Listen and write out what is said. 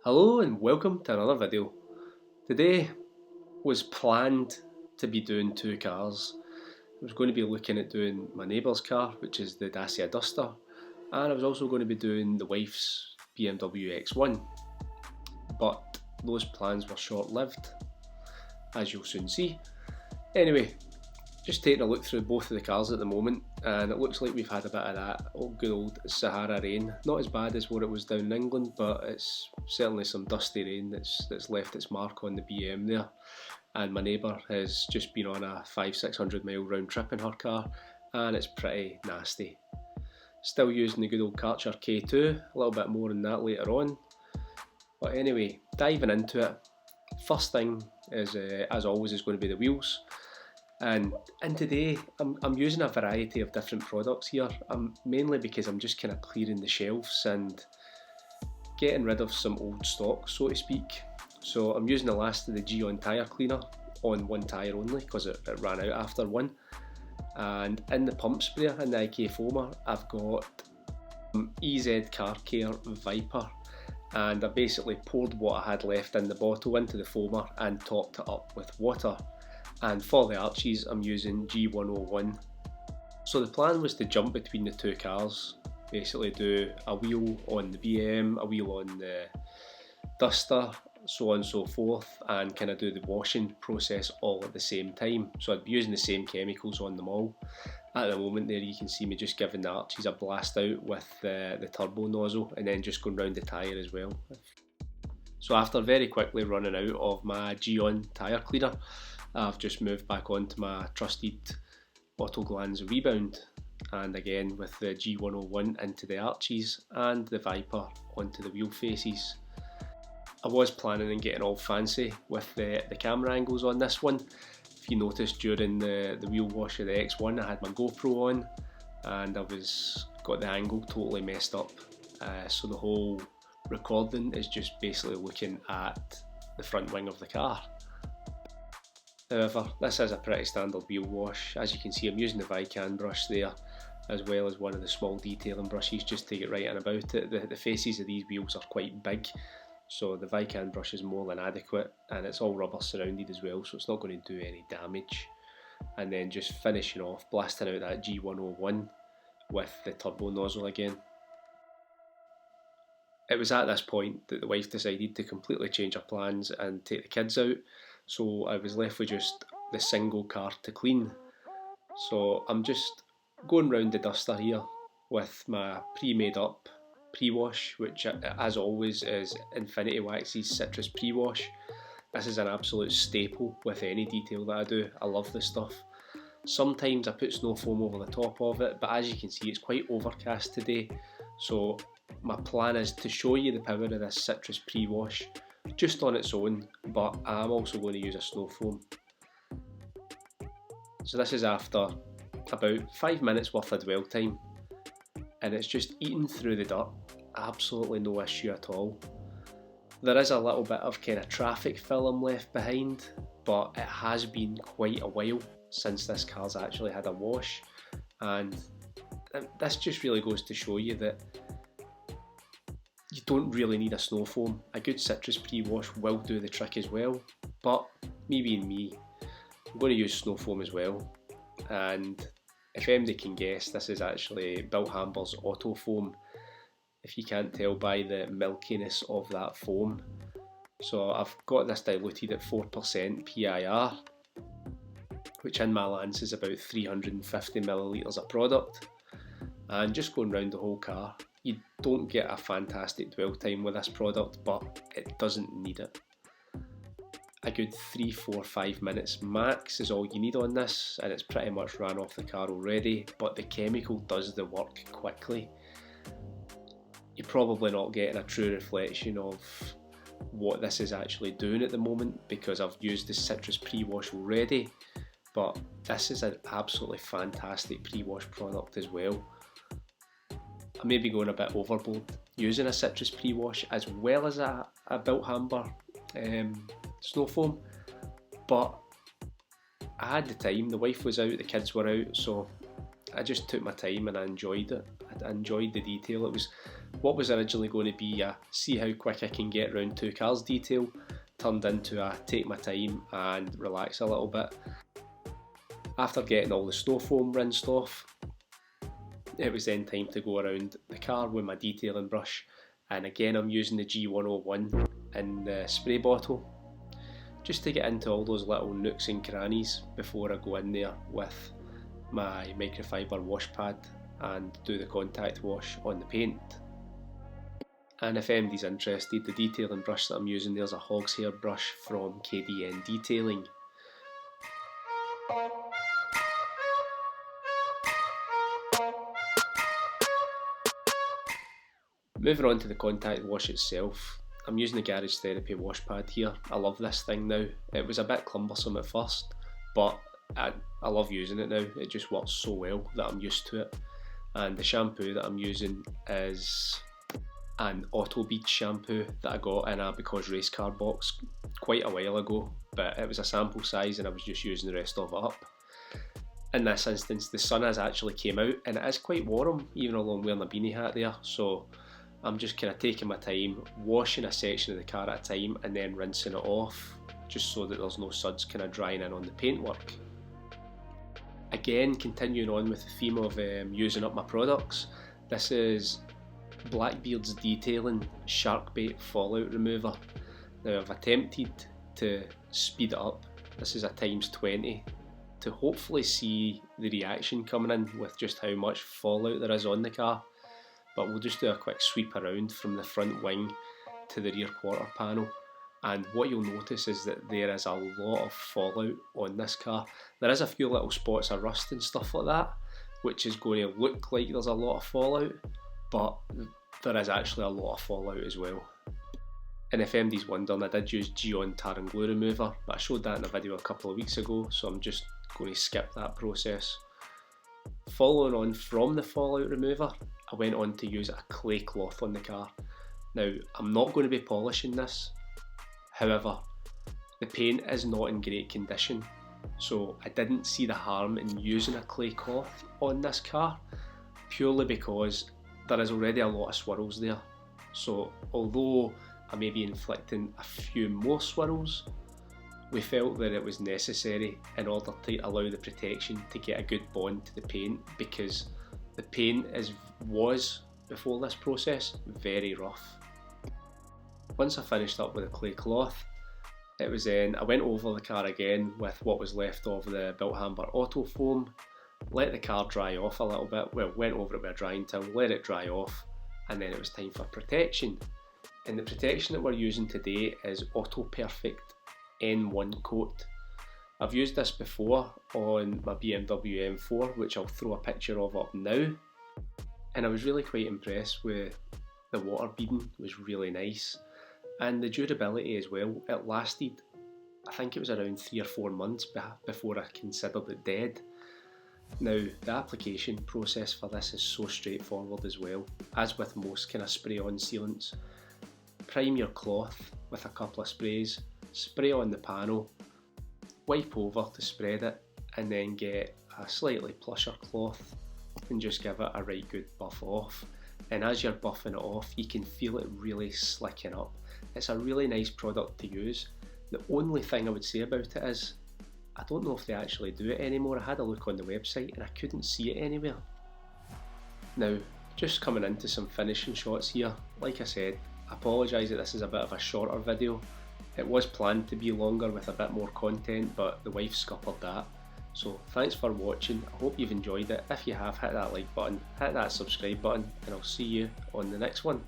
Hello and welcome to another video. Today was planned to be doing two cars. I was going to be looking at doing my neighbour's car, which is the Dacia Duster, and I was also going to be doing the wife's BMW X1. But those plans were short-lived, as you'll soon see. Anyway, just taking a look through both of the cars at the moment, and it looks like we've had a bit of that good old Sahara rain. Not as bad as what it was down in England, but it's certainly some dusty rain that's left its mark on the BM there. And my neighbour has just been on a 500-600 mile round trip in her car, and it's pretty nasty. Still using the good old Karcher K2, a little bit more on that later on. But anyway, diving into it, first thing is, as always, is going to be the wheels. And today I'm using a variety of different products here, mainly because I'm just kind of clearing the shelves and getting rid of some old stock, so to speak. So I'm using the last of the G-On tyre cleaner on one tyre only because it ran out after one. And in the pump sprayer, in the IK foamer, I've got EZ Car Care Viper, and I basically poured what I had left in the bottle into the foamer and topped it up with water. And for the arches I'm using G101. So the plan was to jump between the two cars, basically do a wheel on the BM, a wheel on the Duster, so on and so forth, and kind of do the washing process all at the same time. So I'd be using the same chemicals on them all. At the moment there you can see me just giving the arches a blast out with the turbo nozzle and then just going round the tyre as well. So after very quickly running out of my G-On tyre cleaner, I've just moved back onto my trusted Autoglans Rebound, and again with the G101 into the arches and the Viper onto the wheel faces. I was planning on getting all fancy with the camera angles on this one. If you noticed during the wheel wash of the X1 I had my GoPro on and I got the angle totally messed up, so the whole recording is just basically looking at the front wing of the car. However, this is a pretty standard wheel wash. As you can see, I'm using the Vican brush there, as well as one of the small detailing brushes just to get right in about it. The faces of these wheels are quite big, so the Vican brush is more than adequate, and it's all rubber surrounded as well, so it's not going to do any damage. And then just finishing off, blasting out that G101 with the turbo nozzle again. It was at this point that the wife decided to completely change her plans and take the kids out, so I was left with just the single car to clean. So I'm just going round the Duster here with my pre-made up pre-wash, which as always is Infinity Wax's Citrus Pre-Wash. This is an absolute staple with any detail that I do. I love this stuff. Sometimes I put snow foam over the top of it, but as you can see it's quite overcast today, so my plan is to show you the power of this Citrus Pre-Wash just on its own, but I'm also going to use a snow foam. So this is after about 5 minutes worth of dwell time, and it's just eating through the dirt, absolutely no issue at all. There is a little bit of kind of traffic film left behind, but it has been quite a while since this car's actually had a wash, and this just really goes to show you that you don't really need a snow foam. A good Citrus Pre-Wash will do the trick as well, but me being me, I'm going to use snow foam as well. And if anybody can guess, this is actually Bill Hamber's Auto Foam, if you can't tell by the milkiness of that foam. So I've got this diluted at 4% PIR, which in my lance is about 350 millilitres of product, and just going round the whole car. You don't get a fantastic dwell time with this product, but it doesn't need it. A good 3, 4, 5 minutes max is all you need on this, and it's pretty much ran off the car already, but the chemical does the work quickly. You're probably not getting a true reflection of what this is actually doing at the moment because I've used the Citrus Pre-Wash already, but this is an absolutely fantastic pre-wash product as well. I may be going a bit overboard using a Citrus Pre-Wash as well as a Bilt Hamber snow foam, but I had the time, the wife was out, the kids were out, so I just took my time and I enjoyed it. I enjoyed the detail. It was what was originally going to be a see how quick I can get around two cars detail, turned into a take my time and relax a little bit. After getting all the snow foam rinsed off, it was then time to go around the car with my detailing brush, and again I'm using the G101 in the spray bottle just to get into all those little nooks and crannies before I go in there with my microfiber wash pad and do the contact wash on the paint. And if anybody's interested, the detailing brush that I'm using, there's a hog's hair brush from KDN Detailing. Moving on to the contact wash itself, I'm using the Garage Therapy wash pad here. I love this thing now. It was a bit cumbersome at first, but I love using it now. It just works so well that I'm used to it. And the shampoo that I'm using is an Autobead shampoo that I got in a Because Race Car box quite a while ago, but it was a sample size and I was just using the rest of it up. In this instance, the sun has actually came out and it is quite warm, even though I'm wearing a beanie hat there, so I'm just kind of taking my time, washing a section of the car at a time and then rinsing it off, just so that there's no suds kind of drying in on the paintwork. Again, continuing on with the theme of using up my products, this is Blackbeards Detailing Shark Bait Fallout Remover. Now I've attempted to speed it up, this is a ×20, to hopefully see the reaction coming in with just how much fallout there is on the car. But we'll just do a quick sweep around from the front wing to the rear quarter panel, and what you'll notice is that there is a lot of fallout on this car. There is a few little spots of rust and stuff like that, which is going to look like there's a lot of fallout, but there is actually a lot of fallout as well. And if anybody's wondering, I did use Geon tar and glue remover, but I showed that in a video a couple of weeks ago, so I'm just going to skip that process. Following on from the fallout remover, I went on to use a clay cloth on the car. Now, I'm not going to be polishing this, however, the paint is not in great condition, so I didn't see the harm in using a clay cloth on this car, purely because there is already a lot of swirls there. So although I may be inflicting a few more swirls, we felt that it was necessary in order to allow the protection to get a good bond to the paint, because the paint was, before this process, very rough. Once I finished up with the clay cloth, it was then I went over the car again with what was left of the Built Hamber Auto Foam, let the car dry off a little bit, well, went over it with a drying towel, let it dry off, and then it was time for protection. And the protection that we're using today is Autoperfekt N1 Cote. I've used this before on my BMW M4, which I'll throw a picture of up now, and I was really quite impressed with the water beading. It was really nice, and the durability as well. It lasted, I think it was around 3 or 4 months before I considered it dead. Now, the application process for this is so straightforward as well, as with most kind of spray-on sealants. Prime your cloth with a couple of sprays, spray on the panel, wipe over to spread it, and then get a slightly plusher cloth and just give it a right good buff off. And as you're buffing it off, you can feel it really slicking up. It's a really nice product to use. The only thing I would say about it is, I don't know if they actually do it anymore. I had a look on the website and I couldn't see it anywhere. Now, just coming into some finishing shots here, like I said, I apologise that this is a bit of a shorter video. It was planned to be longer with a bit more content, but the wife scuppered that. So thanks for watching, I hope you've enjoyed it. If you have, hit that like button, hit that subscribe button, and I'll see you on the next one.